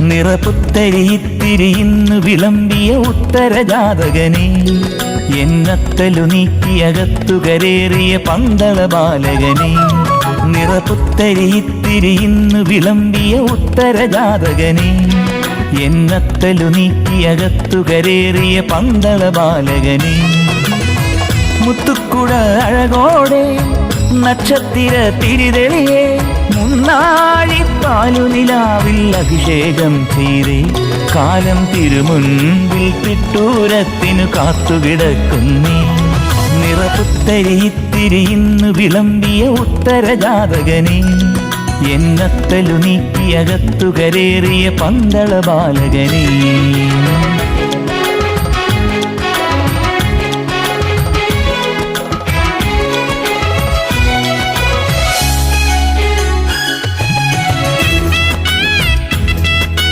നിറപുത്തരിയിത്തിരി ഇന്ന് വിളമ്പിയ ഉത്തരജാതകനെ, എന്നത്തലു നീക്കിയകത്തുകരേറിയ പന്തള ബാലകനെ. നിറപുത്തരിയിത്തിരി ഇന്ന് വിളമ്പിയ ഉത്തരജാതകനെ, എന്നത്തലു നീക്കിയകത്തുകരേറിയ പന്തള ബാലകനെ. മുത്തുക്കുട അഴകോടെ നക്ഷത്ര തിരിതെളിയെ, മുന്നാഴിപ്പാലു നിലാവിൽ അഭിഷേകം ചെയ്തേ. കാലം തിരുമുൻപിൽ പിട്ടൂരത്തിനു കാത്തുകിടക്കുന്നേ. നിറപുത്തരിയിത്തിരി ഇന്ന് വിളമ്പിയ ഉത്തരജാതകനെ, എന്നത്തലു നീക്കിയകത്തുകരേറിയ പന്തള ബാലകനെ.